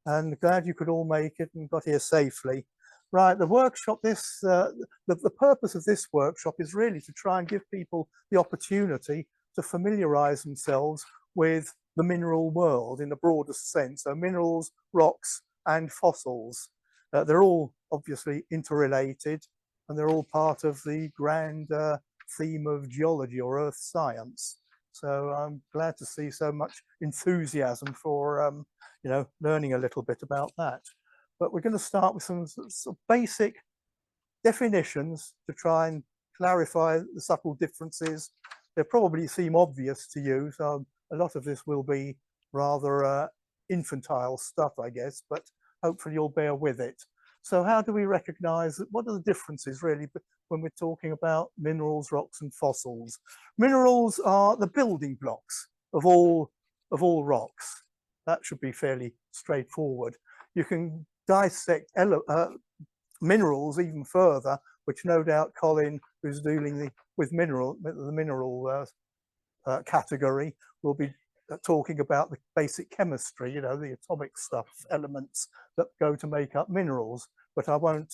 and glad you could all make it and got here safely. Right, the workshop, the purpose of this workshop is really to try and give people the opportunity to familiarise themselves with the mineral world in a broader sense. So minerals, rocks and fossils. They're all obviously interrelated, and they're all part of the grand theme of geology or earth science. So I'm glad to see so much enthusiasm for learning a little bit about that. But we're going to start with some sort of basic definitions to try and clarify the subtle differences. They probably seem obvious to you, so a lot of this will be rather infantile stuff, I guess, but hopefully you'll bear with it. So how do we recognize what are the differences really when we're talking about minerals, rocks and fossils? Minerals are the building blocks of all rocks. That should be fairly straightforward. You can dissect minerals even further, which no doubt Colin, who's dealing with the mineral category, will be talking about the basic chemistry, the atomic stuff, elements that go to make up minerals. But I won't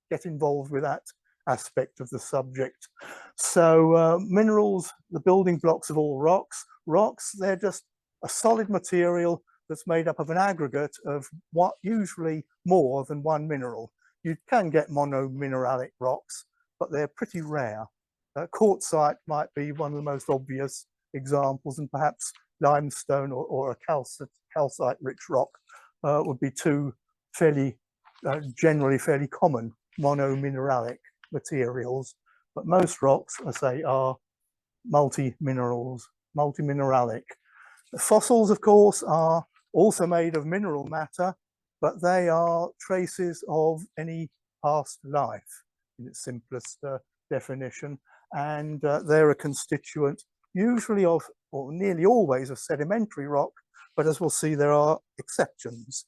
get involved with that aspect of the subject. So minerals, the building blocks of all rocks. Rocks, they're just a solid material that's made up of an aggregate of what usually more than one mineral. You can get monomineralic rocks, but they're pretty rare. Quartzite might be one of the most obvious examples, and perhaps limestone or a calcite-rich rock would be two generally fairly common monomineralic materials. But most rocks, I say, are multimineralic. The fossils, of course, are also made of mineral matter, but they are traces of any past life in its simplest definition, and they're a constituent usually of, or nearly always, of sedimentary rock, but as we'll see, there are exceptions.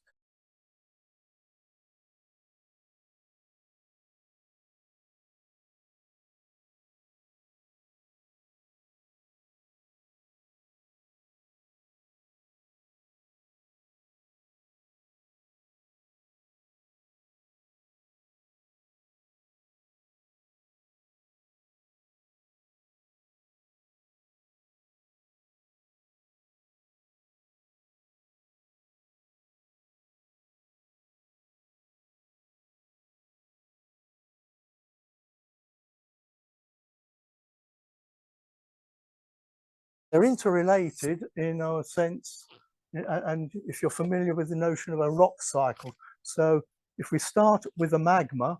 They're interrelated in a sense, and if you're familiar with the notion of a rock cycle. So if we start with a magma,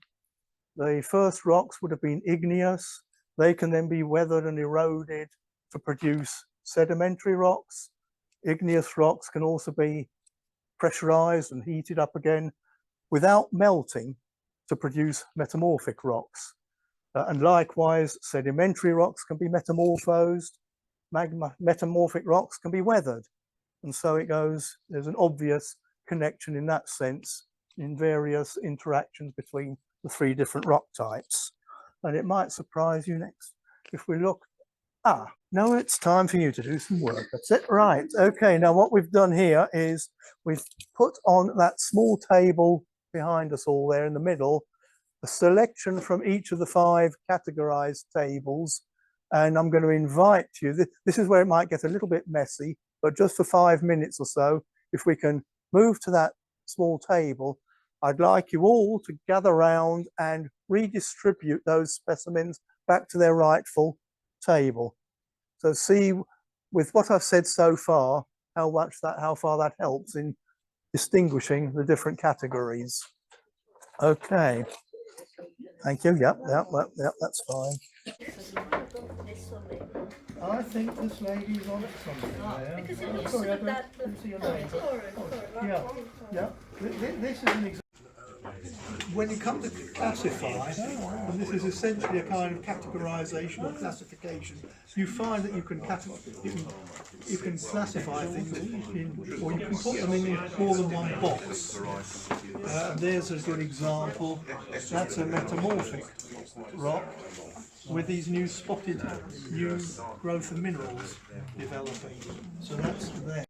the first rocks would have been igneous. They can then be weathered and eroded to produce sedimentary rocks. Igneous rocks can also be pressurized and heated up again without melting to produce metamorphic rocks. And likewise, sedimentary rocks can be metamorphosed. Metamorphic rocks can be weathered. And so it goes. There's an obvious connection in that sense in various interactions between the three different rock types. And it might surprise you next if we look. Now it's time for you to do some work. That's it. Right. Okay. Now what we've done here is we've put on that small table behind us all there in the middle a selection from each of the 5 categorized tables. And I'm going to invite you, this is where it might get a little bit messy, but just for 5 minutes or so, if we can move to that small table, I'd like you all to gather round and redistribute those specimens back to their rightful table. So see, with what I've said so far, how far that helps in distinguishing the different categories. Okay. Thank you. Yep, that's fine. I think this lady's on something there. Because it looks like that. See your name. Yeah. This is an example. When you come to classify, and this is essentially a kind of categorization or classification, you find that you can classify things or you can put them in more than one box. And there's a good example. That's a metamorphic rock with these new growth of minerals developing. So that's there.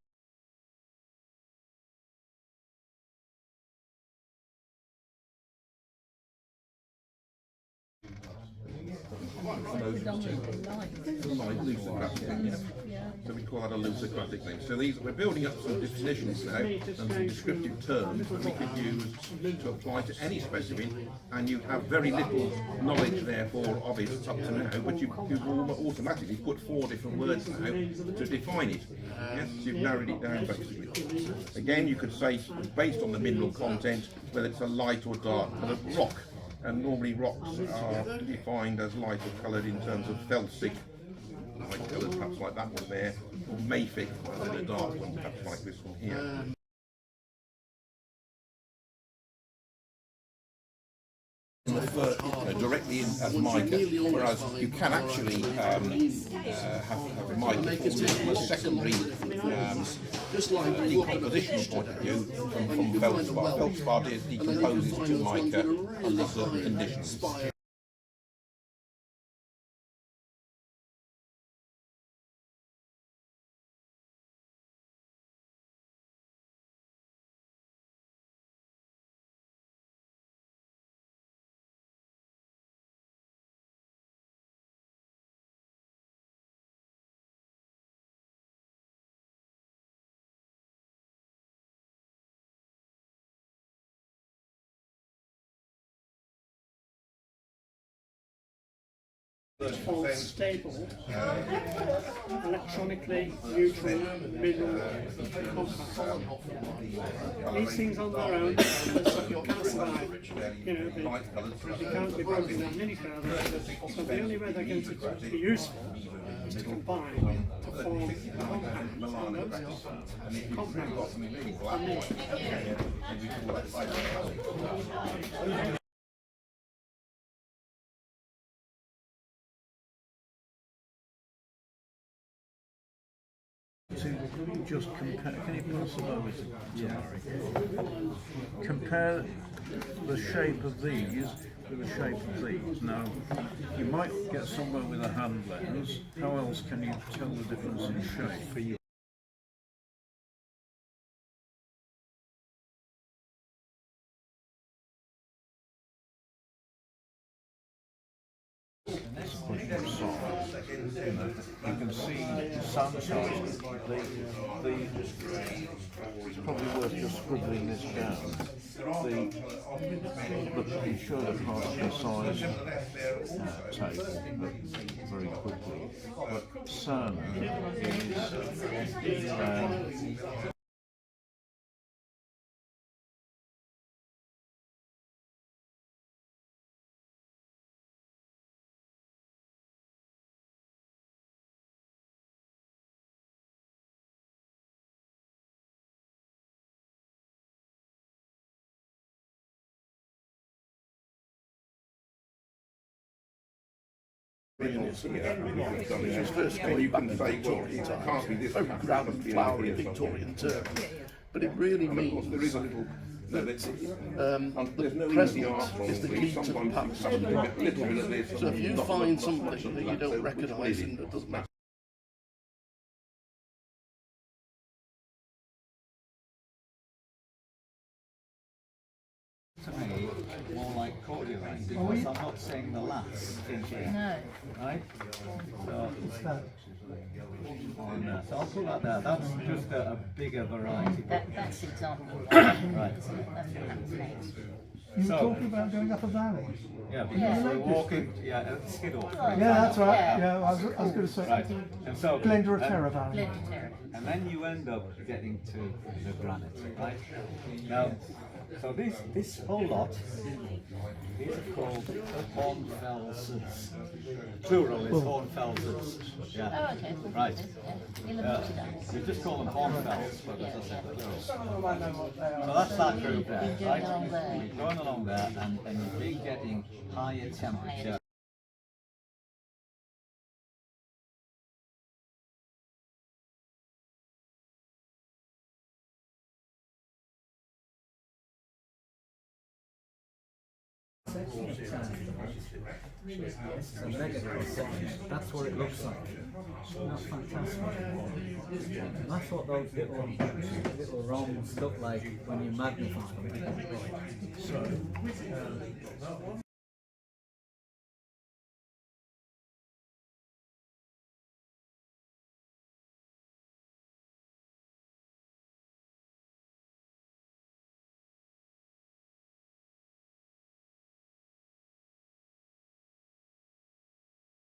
So we call that a leucocratic name. So these, we're building up some definitions now and some descriptive terms that we could use to apply to any specimen, and you have very little knowledge therefore of it up to now, but you automatically put 4 different words now to define it. Yes, so you've narrowed it down basically. Again, you could say, based on the mineral content, whether it's a light or dark coloured rock. And normally rocks are defined as lighter coloured in terms of felsic, light coloured, perhaps like that one there, or mafic, rather than a dark one, perhaps like this one here. Directly in as mica, whereas you can actually have mica from a secondary decompositional point of view from feldspar. Feldspar decomposes to mica under certain conditions. It's called stable, electronically neutral mineral compact. These things on their own can't survive. You know, they can't be broken down any further. So the only way they're going to be useful is to combine to form compact. To just compare, can you put us over to compare the shape of these with the shape of these. Now, you might get somewhere with a hand lens. How else can you tell the difference in shape? For you? You can see some size. It's probably worth just scribbling this down. You show the particle size table very quickly. But SAN is It's first going back to Victorian times, around and flowery Victorian term, but it really means there is a little that the present is the key to the past. So if you find something that you don't recognise and that doesn't make to me more like cordyline because I'm not seeing the last in here. No. Right? So, so I'll put that there. That's just a bigger variety. That's example. Right. You were talking about going up a valley. Yeah, because we're walking, Skiddaw. Yeah, that's right. Yeah, I was going to say. Right. And so, Glendora Valley. And then you end up getting to the granite, right? Now, so this whole lot, these are called hornfelsers. Plural is hornfelsers. Yeah. Oh, okay. Right. Yeah. We just call them hornfels, but as I said, plural. So that's that group there, right? You're going along there, and you've been getting higher temperature. That's what it looks like. That's fantastic. And that's what those little rhombs look like when you magnify them.